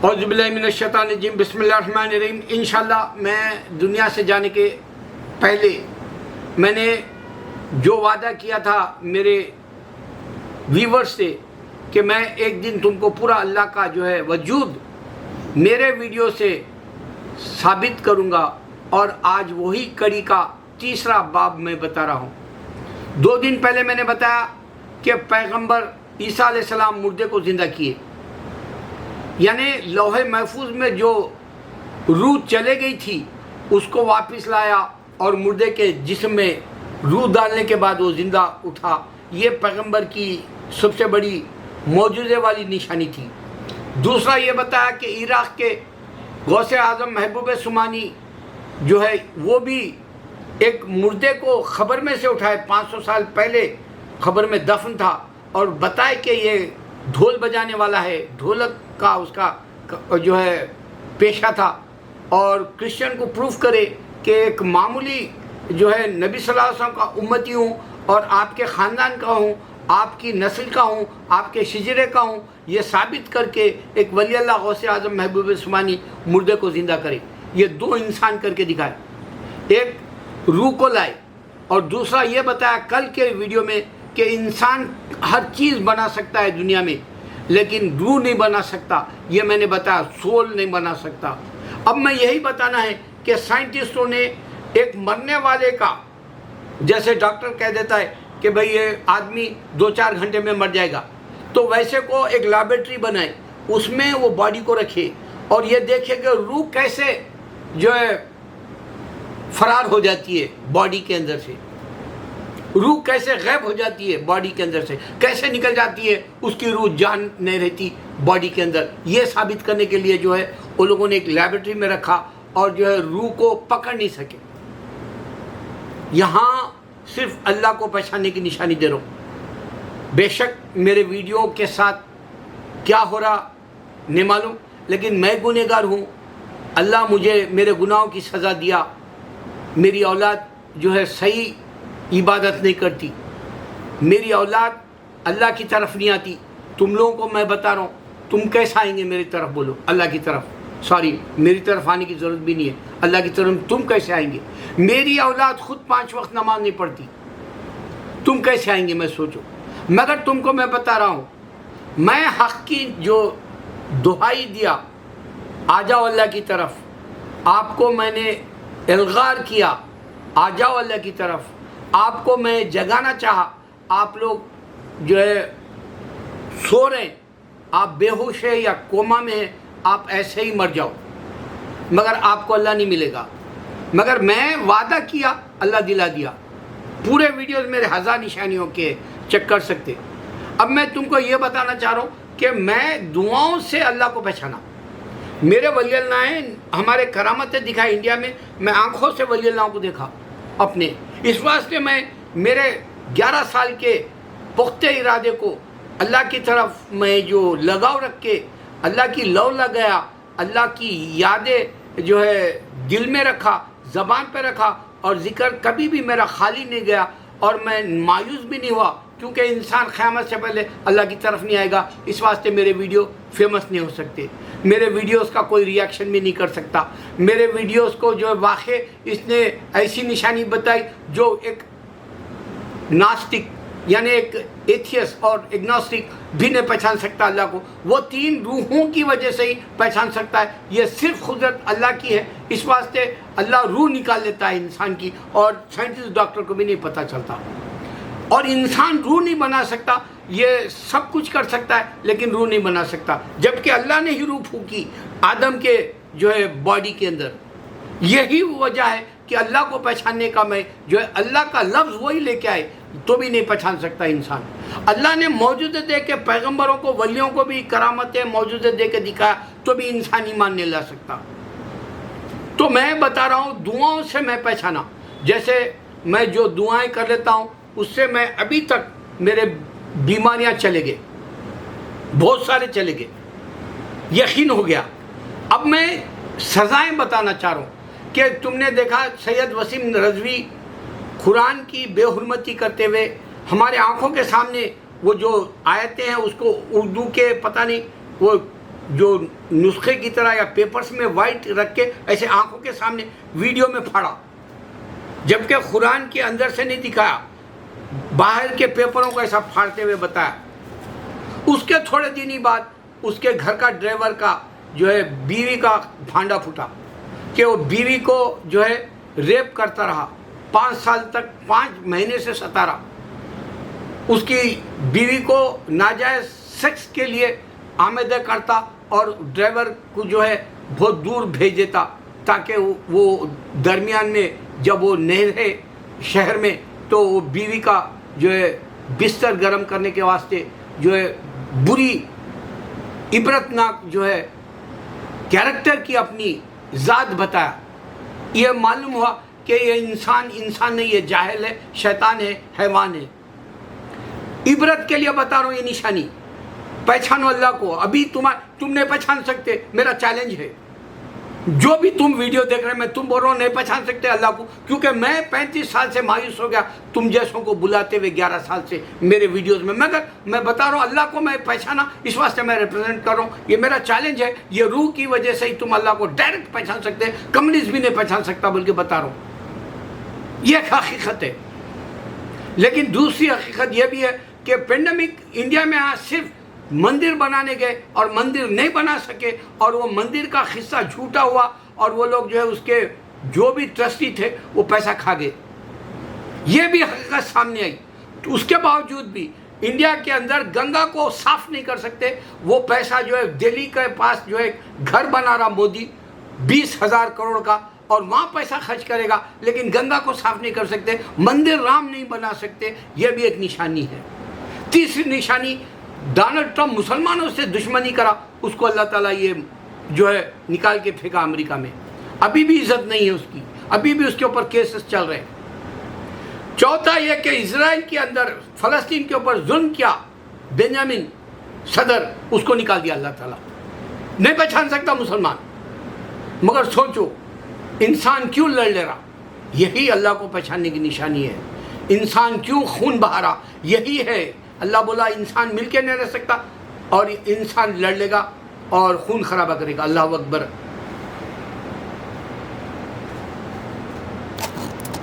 اعوذ باللہ من الشیطان الرجیم، بسم اللہ الرحمن الرحیم۔ انشاءاللہ میں دنیا سے جانے کے پہلے میں نے جو وعدہ کیا تھا میرے ویورز سے کہ میں ایک دن تم کو پورا اللہ کا جو ہے وجود میرے ویڈیو سے ثابت کروں گا، اور آج وہی کڑی کا تیسرا باب میں بتا رہا ہوں۔ 2 دن پہلے میں نے بتایا کہ پیغمبر عیسیٰ علیہ السلام مردے کو زندہ کیے، یعنی لوح محفوظ میں جو روح چلے گئی تھی اس کو واپس لایا اور مردے کے جسم میں روح ڈالنے کے بعد وہ زندہ اٹھا۔ یہ پیغمبر کی سب سے بڑی معجزے والی نشانی تھی۔ دوسرا یہ بتایا کہ عراق کے غوث اعظم محبوب سمانی جو ہے وہ بھی ایک مردے کو خبر میں سے اٹھائے، 500 سال پہلے خبر میں دفن تھا، اور بتائے کہ یہ ڈھول بجانے والا ہے، ڈھولک کا اس کا جو ہے پیشہ تھا، اور کرسچن کو پروف کرے کہ ایک معمولی جو ہے نبی صلی اللہ علیہ وسلم کا امتی ہوں، اور آپ کے خاندان کا ہوں، آپ کی نسل کا ہوں، آپ کے شجرے کا ہوں، یہ ثابت کر کے ایک ولی اللہ غوث اعظم محبوب سمانی مردے کو زندہ کرے۔ یہ 2 انسان کر کے دکھائے، ایک روح کو لائے، اور دوسرا یہ بتایا کل کے ویڈیو میں کہ انسان ہر چیز بنا سکتا ہے دنیا میں، لیکن روح نہیں بنا سکتا۔ یہ میں نے بتایا، سول نہیں بنا سکتا۔ اب میں یہی بتانا ہے کہ سائنٹسٹوں نے ایک مرنے والے کا، جیسے ڈاکٹر کہہ دیتا ہے کہ بھئی یہ آدمی 2-4 گھنٹے میں مر جائے گا، تو ویسے کو ایک لیبارٹری بنائے، اس میں وہ باڈی کو رکھے اور یہ دیکھے کہ روح کیسے جو ہے فرار ہو جاتی ہے باڈی کے اندر سے، روح کیسے غائب ہو جاتی ہے باڈی کے اندر سے، کیسے نکل جاتی ہے، اس کی روح جان نہیں رہتی باڈی کے اندر۔ یہ ثابت کرنے کے لیے جو ہے وہ لوگوں نے ایک لیبارٹری میں رکھا، اور جو ہے روح کو پکڑ نہیں سکے۔ یہاں صرف اللہ کو پہچاننے کی نشانی دے رہا ہوں۔ بے شک میرے ویڈیو کے ساتھ کیا ہو رہا نہیں معلوم، لیکن میں گنہگار ہوں۔ اللہ مجھے میرے گناہوں کی سزا دیا۔ میری اولاد جو ہے صحیح عبادت نہیں کرتی، میری اولاد اللہ کی طرف نہیں آتی۔ تم لوگوں کو میں بتا رہا ہوں، تم کیسے آئیں گے میری طرف؟ بولو اللہ کی طرف، سوری میری طرف آنے کی ضرورت بھی نہیں ہے، اللہ کی طرف تم کیسے آئیں گے؟ میری اولاد خود 5 وقت نماز نہیں پڑھتی، تم کیسے آئیں گے؟ میں سوچو۔ مگر تم کو میں بتا رہا ہوں، میں حق کی جو دہائی دیا، آ جاؤ اللہ کی طرف، آپ کو میں نے الغار کیا، آ جاؤ اللہ کی طرف، آپ کو میں جگانا چاہا، آپ لوگ جو ہے سو رہے ہیں، آپ بے ہوش ہے یا کوما میں ہیں، آپ ایسے ہی مر جاؤ، مگر آپ کو اللہ نہیں ملے گا۔ مگر میں وعدہ کیا، اللہ دلا دیا۔ پورے ویڈیوز میرے 1000 نشانیوں کے چیک کر سکتے۔ اب میں تم کو یہ بتانا چاہ رہا ہوں کہ میں دعاؤں سے اللہ کو پہچانا۔ میرے ولی اللہ ہیں، ہمارے کرامتیں دکھائے انڈیا میں آنکھوں سے ولی اللہ کو دیکھا اپنے۔ اس واسطے میں میرے 11 سال کے پختہ ارادے کو اللہ کی طرف میں جو لگاؤ رکھ کے اللہ کی لو لگایا، اللہ کی یادیں جو ہے دل میں رکھا، زبان پہ رکھا، اور ذکر کبھی بھی میرا خالی نہیں گیا، اور میں مایوس بھی نہیں ہوا، کیونکہ انسان قیامت سے پہلے اللہ کی طرف نہیں آئے گا۔ اس واسطے میرے ویڈیو فیمس نہیں ہو سکتے، میرے ویڈیوز کا کوئی ریاکشن بھی نہیں کر سکتا۔ میرے ویڈیوز کو جو واقع اس نے ایسی نشانی بتائی جو ایک ناستک یعنی ایک ایتھیس اور اگنوسٹک بھی نہیں پہچان سکتا اللہ کو، وہ 3 روحوں کی وجہ سے ہی پہچان سکتا ہے۔ یہ صرف قدرت اللہ کی ہے، اس واسطے اللہ روح نکال لیتا ہے انسان کی، اور سائنٹسٹ ڈاکٹر کو بھی نہیں پتہ چلتا۔ اور انسان روح نہیں بنا سکتا، یہ سب کچھ کر سکتا ہے لیکن روح نہیں بنا سکتا، جبکہ اللہ نے ہی روح پھونکی آدم کے جو ہے باڈی کے اندر۔ یہی وجہ ہے کہ اللہ کو پہچاننے کا میں جو ہے اللہ کا لفظ وہی لے کے آئے تو بھی نہیں پہچان سکتا انسان۔ اللہ نے معجزے دے کے پیغمبروں کو، ولیوں کو بھی کرامتیں معجزے دے کے دکھایا تو بھی انسان ایمان نہیں لا سکتا۔ تو میں بتا رہا ہوں، دعاؤں سے میں پہچانا۔ جیسے میں جو دعائیں کر لیتا ہوں اس سے میں ابھی تک میرے بیماریاں چلے گئے، بہت سارے چلے گئے، یقین ہو گیا۔ اب میں سزائیں بتانا چاہ رہا ہوں کہ تم نے دیکھا سید وسیم رضوی قرآن کی بے حرمتی کرتے ہوئے ہمارے آنکھوں کے سامنے وہ جو آیتیں ہیں اس کو اردو کے پتہ نہیں وہ جو نسخے کی طرح یا پیپرز میں وائٹ رکھ کے ایسے آنکھوں کے سامنے ویڈیو میں پھاڑا، جبکہ قرآن کے اندر سے نہیں دکھایا، باہر کے پیپروں کو ایسا پھاڑتے ہوئے بتایا۔ اس کے تھوڑے دن ہی بعد اس کے گھر کا ڈرائیور کا جو ہے بیوی کا پھانڈا پھوٹا کہ وہ بیوی کو جو ہے ریپ کرتا رہا، 5 سال تک 5 مہینے سے ستا رہا، اس کی بیوی کو ناجائز سیکس کے لیے آمادہ کرتا اور ڈرائیور کو جو ہے بہت دور بھیج دیتا تاکہ وہ درمیان میں جب وہ نہرے شہر میں تو وہ بیوی کا جو ہے بستر گرم کرنے کے واسطے جو ہے بری عبرتناک جو ہے کیریکٹر کی اپنی ذات بتایا۔ یہ معلوم ہوا کہ یہ انسان نہیں، یہ جاہل ہے، شیطان ہے، حیوان ہے۔ عبرت کے لیے بتا رہا ہوں یہ نشانی، پہچانو اللہ کو۔ ابھی تم نہیں پہچان سکتے، میرا چیلنج ہے، جو بھی تم ویڈیو دیکھ رہے ہیں میں تم بول رہا ہوں نہیں پہچان سکتے اللہ کو، کیونکہ میں 35 سال سے مایوس ہو گیا تم جیسوں کو بلاتے ہوئے 11 سال سے میرے ویڈیوز میں، مگر میں بتا رہا ہوں اللہ کو میں پہچانا، اس واسطے میں ریپرزینٹ کر رہا ہوں، یہ میرا چیلنج ہے۔ یہ روح کی وجہ سے ہی تم اللہ کو ڈائریکٹ پہچان سکتے، کمیونسٹ بھی نہیں پہچان سکتا، بلکہ بتا رہا ہوں یہ ایک حقیقت ہے۔ لیکن دوسری حقیقت یہ بھی ہے کہ پینڈیمک انڈیا میں صرف مندر بنانے گئے اور مندر نہیں بنا سکے، اور وہ مندر کا حصہ جھوٹا ہوا، اور وہ لوگ جو ہے اس کے جو بھی ٹرسٹی تھے وہ پیسہ کھا گئے، یہ بھی حقیقت سامنے آئی۔ تو اس کے باوجود بھی انڈیا کے اندر گنگا کو صاف نہیں کر سکتے، وہ پیسہ جو ہے دہلی کے پاس جو ہے گھر بنا رہا مودی 20,000 کروڑ کا، اور وہاں پیسہ خرچ کرے گا، لیکن گنگا کو صاف نہیں کر سکتے، مندر رام نہیں بنا سکتے، یہ بھی ایک نشانی ہے۔ تیسری نشانی، ڈونلڈ ٹرمپ مسلمانوں سے دشمنی کرا، اس کو اللہ تعالیٰ یہ جو ہے نکال کے پھینکا امریکہ میں، ابھی بھی عزت نہیں ہے اس کی، ابھی بھی اس کے اوپر کیسز چل رہے ہیں۔ چوتھا یہ کہ اسرائیل کے اندر فلسطین کے اوپر ظلم کیا بنیامین صدر، اس کو نکال دیا اللہ تعالیٰ، نہیں پہچان سکتا مسلمان۔ مگر سوچو انسان کیوں لڑ لے رہا، یہی اللہ کو پہچاننے کی نشانی ہے۔ انسان کیوں خون بہا رہا، یہی ہے۔ اللہ بولا انسان مل کے نہیں رہ سکتا، اور انسان لڑ لے گا اور خون خرابہ کرے گا۔ اللہ اکبر۔